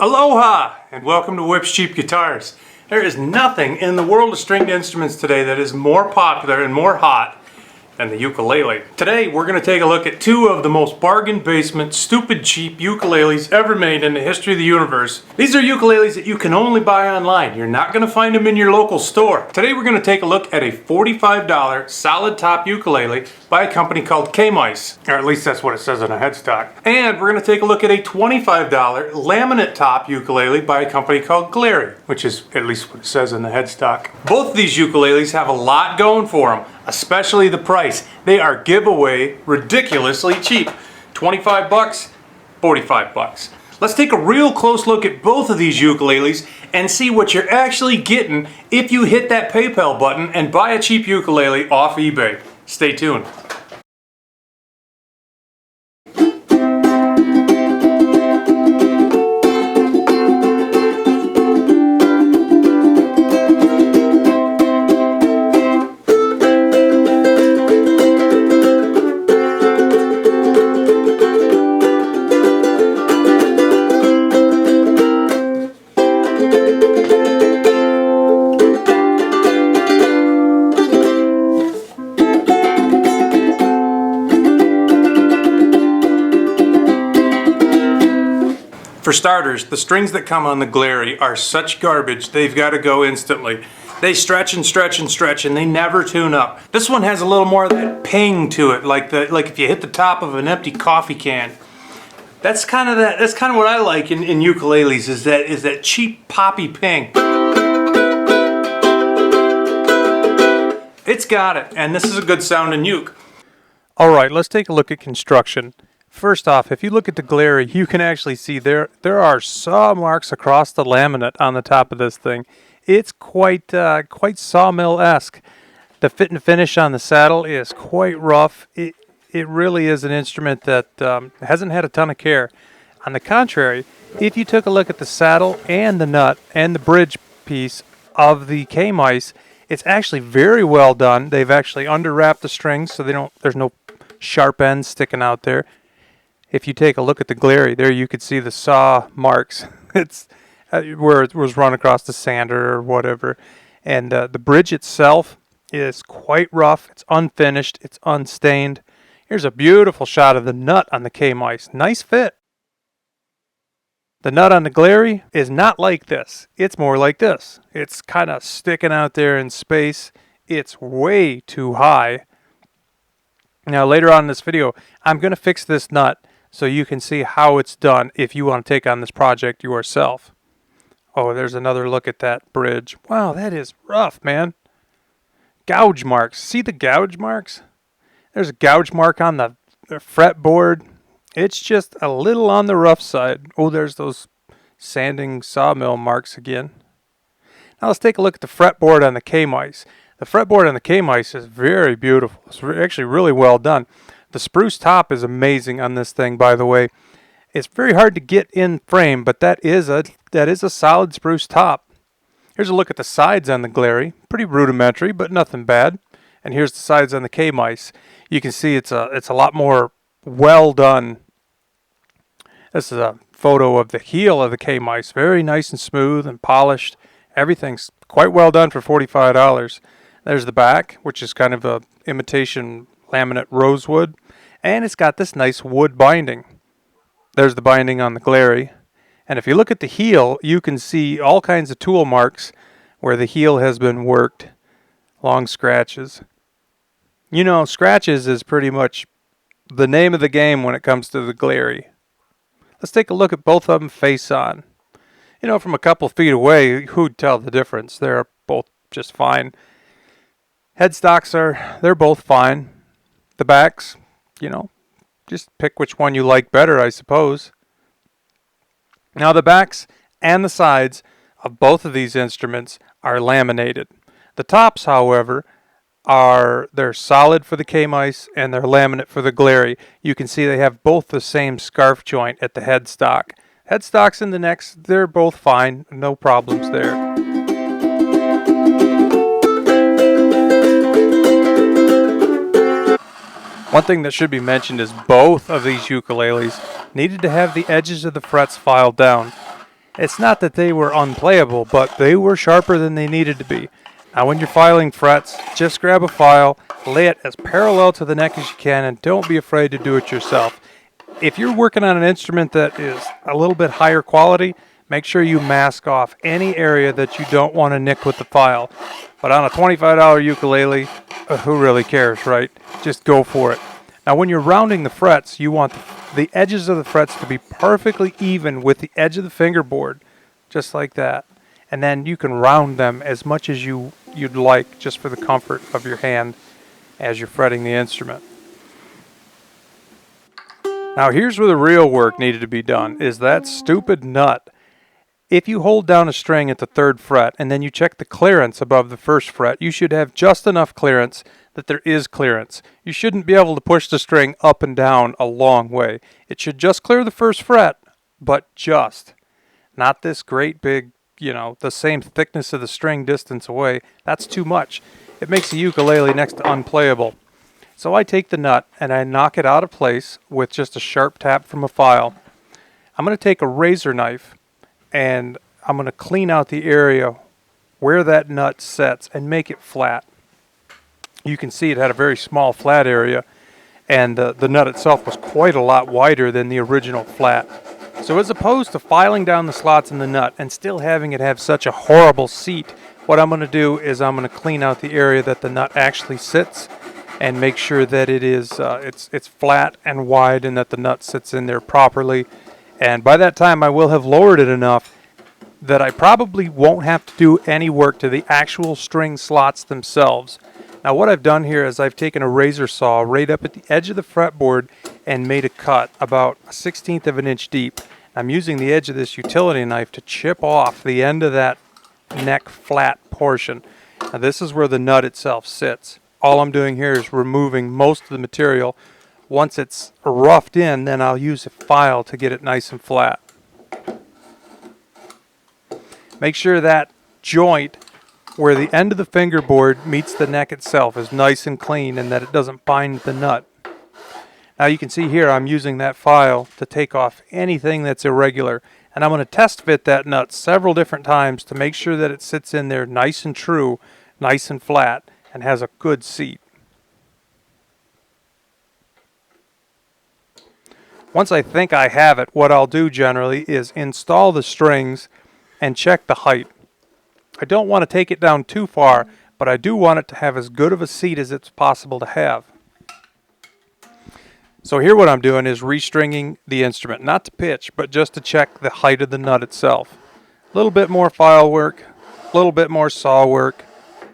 Aloha and welcome to Whip's Cheap Guitars. There is nothing in the world of stringed instruments today that is more popular and more hot than the ukulele. Today we're going to take a look at two of the most bargain basement, stupid cheap ukuleles ever made in the history of the universe. These are ukuleles that you can only buy online. You're not going to find them in your local store. Today we're going to take a look at a $45 solid top ukulele by a company called Kmise, or at least that's what it says on the headstock. And we're going to take a look at a $25 laminate top ukulele by a company called Glarry, which is at least what it says in the headstock. Both of these ukuleles have a lot going for them, especially the price. They are giveaway ridiculously cheap. 25 bucks, 45 bucks. Let's take a real close look at both of these ukuleles and see what you're actually getting if you hit that PayPal button and buy a cheap ukulele off eBay. Stay tuned. For starters, the strings that come on the Glarry are such garbage, they've got to go instantly. They stretch and stretch and stretch and they never tune up. This one has a little more of that ping to it, like if you hit the top of an empty coffee can. That's kind of what I like in ukuleles, is that cheap poppy ping. It's got it, and this is a good sounding uke. Alright, let's take a look at construction. First off, if you look at the Glarry, you can actually see there are saw marks across the laminate on the top of this thing. It's quite sawmill-esque. The fit and finish on the saddle is quite rough. It really is an instrument that hasn't had a ton of care. On the contrary, if you took a look at the saddle and the nut and the bridge piece of the Kmise, it's actually very well done. They've actually underwrapped the strings so there's no sharp ends sticking out there. If you take a look at the Glarry, there you could see the saw marks. It's where it was run across the sander or whatever. And the bridge itself is quite rough. It's unfinished. It's unstained. Here's a beautiful shot of the nut on the Kmise. Nice fit. The nut on the Glarry is not like this. It's more like this. It's kind of sticking out there in space. It's way too high. Now later on in this video, I'm going to fix this nut so you can see how it's done if you want to take on this project yourself. Oh, there's another look at that bridge. Wow, that is rough, man. Gouge marks. See the gouge marks? There's a gouge mark on the fretboard. It's just a little on the rough side. Oh, there's those sanding sawmill marks again. Now let's take a look at the fretboard on the Kmise. The fretboard on the Kmise is very beautiful. It's actually really well done. The spruce top is amazing on this thing, by the way. It's very hard to get in frame, but that is a solid spruce top. Here's a look at the sides on the Glarry. Pretty rudimentary, but nothing bad. And here's the sides on the Kmise. You can see it's a lot more well done. This is a photo of the heel of the Kmise. Very nice and smooth and polished. Everything's quite well done for $45. There's the back, which is kind of a imitation laminate rosewood. And it's got this nice wood binding. There's the binding on the Glarry. And if you look at the heel, you can see all kinds of tool marks where the heel has been worked. Long scratches. You know, scratches is pretty much the name of the game when it comes to the Glarry. Let's take a look at both of them face on. You know, from a couple feet away, who'd tell the difference? They're both just fine. Headstocks they're both fine. The backs, you know, just pick which one you like better, I suppose. Now the backs and the sides of both of these instruments are laminated. The tops, however, they're solid for the Kmise and they're laminate for the Glarry. You can see they have both the same scarf joint at the headstock. Headstocks and the necks, they're both fine. No problems there. One thing that should be mentioned is both of these ukuleles needed to have the edges of the frets filed down. It's not that they were unplayable, but they were sharper than they needed to be. Now when you're filing frets, just grab a file, lay it as parallel to the neck as you can, and don't be afraid to do it yourself. If you're working on an instrument that is a little bit higher quality, make sure you mask off any area that you don't want to nick with the file. But on a $25 ukulele, who really cares, right? Just go for it. Now when you're rounding the frets, you want the edges of the frets to be perfectly even with the edge of the fingerboard, just like that. And then you can round them as much as you'd like, just for the comfort of your hand as you're fretting the instrument. Now here's where the real work needed to be done, is that stupid nut. If you hold down a string at the 3rd fret and then you check the clearance above the 1st fret, you should have just enough clearance that there is clearance. You shouldn't be able to push the string up and down a long way. It should just clear the 1st fret, but just. Not this great big, the same thickness of the string distance away. That's too much. It makes the ukulele next to unplayable. So I take the nut and I knock it out of place with just a sharp tap from a file. I'm going to take a razor knife and I'm going to clean out the area where that nut sets and make it flat. You can see it had a very small flat area, and the nut itself was quite a lot wider than the original flat. So as opposed to filing down the slots in the nut and still having it have such a horrible seat, what I'm going to do is I'm going to clean out the area that the nut actually sits and make sure that it is it's flat and wide and that the nut sits in there properly. And by that time I will have lowered it enough that I probably won't have to do any work to the actual string slots themselves. Now what I've done here is I've taken a razor saw right up at the edge of the fretboard and made a cut about 1/16 of an inch deep. I'm using the edge of this utility knife to chip off the end of that neck flat portion. Now this is where the nut itself sits. All I'm doing here is removing most of the material. Once it's roughed in, then I'll use a file to get it nice and flat. Make sure that joint where the end of the fingerboard meets the neck itself is nice and clean and that it doesn't bind the nut. Now you can see here I'm using that file to take off anything that's irregular, and I'm going to test fit that nut several different times to make sure that it sits in there nice and true, nice and flat, and has a good seat. Once I think I have it, what I'll do generally is install the strings and check the height. I don't want to take it down too far, but I do want it to have as good of a seat as it's possible to have. So here what I'm doing is restringing the instrument, not to pitch, but just to check the height of the nut itself. A little bit more file work, a little bit more saw work.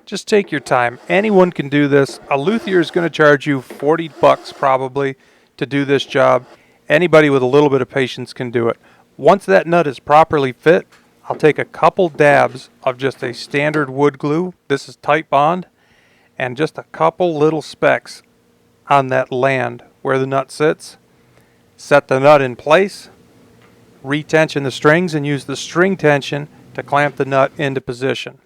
Just take your time. Anyone can do this. A luthier is going to charge you $40 probably to do this job. Anybody with a little bit of patience can do it. Once that nut is properly fit, I'll take a couple dabs of just a standard wood glue. This is tight bond, and just a couple little specks on that land where the nut sits. Set the nut in place, retension the strings, and use the string tension to clamp the nut into position.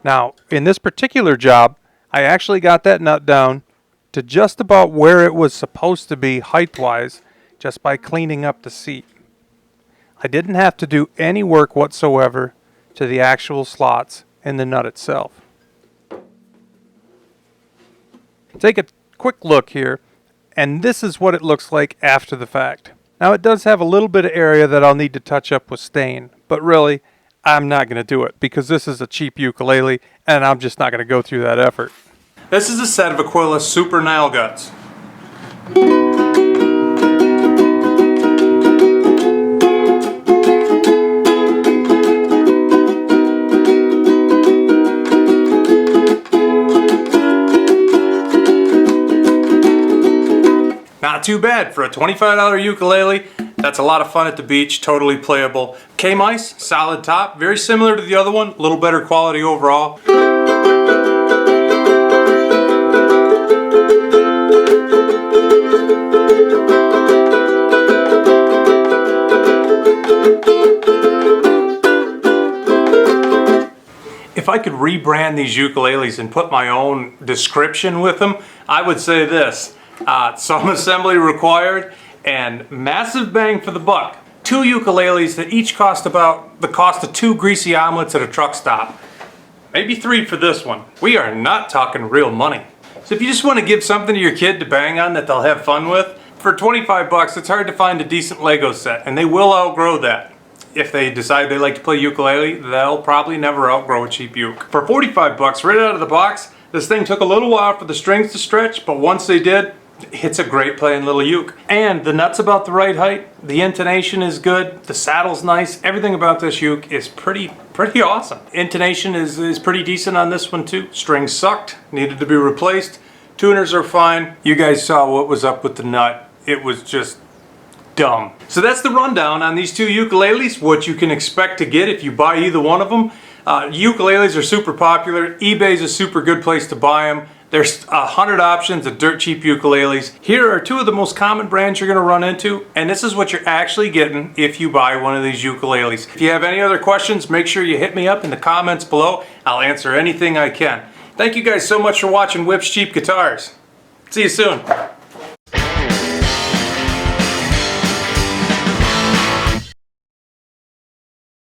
Now, in this particular job, I actually got that nut down to just about where it was supposed to be height-wise, just by cleaning up the seat. I didn't have to do any work whatsoever to the actual slots in the nut itself. Take a quick look here, and this is what it looks like after the fact. Now it does have a little bit of area that I'll need to touch up with stain, but really, I'm not going to do it because this is a cheap ukulele and I'm just not going to go through that effort. This is a set of Ukuleles Super Nail Guts. Not too bad for a $25 ukulele. That's a lot of fun at the beach, totally playable. Kmise, solid top, very similar to the other one, a little better quality overall. If I could rebrand these ukuleles and put my own description with them, I would say this. Some assembly required and massive bang for the buck. 2 ukuleles that each cost about the cost of 2 greasy omelets at a truck stop. Maybe 3 for this one. We are not talking real money. So if you just want to give something to your kid to bang on that they'll have fun with, for 25 bucks it's hard to find a decent Lego set, and they will outgrow that. If they decide they like to play ukulele, they'll probably never outgrow a cheap uke. For 45 bucks right out of the box, this thing took a little while for the strings to stretch, but once they did, it's a great playing little uke. And the nut's about the right height, the intonation is good, the saddle's nice, everything about this uke is pretty awesome. Intonation is pretty decent on this one too. Strings sucked, needed to be replaced. Tuners are fine. You guys saw what was up with the nut. It was just dumb. So that's the rundown on these 2 ukuleles, what you can expect to get if you buy either one of them. Ukuleles are super popular. eBay's a super good place to buy them. There's 100 options of dirt cheap ukuleles. Here are 2 of the most common brands you're going to run into, and this is what you're actually getting if you buy one of these ukuleles. If you have any other questions, make sure you hit me up in the comments below. I'll answer anything I can. Thank you guys so much for watching Whips Cheap Guitars. See you soon.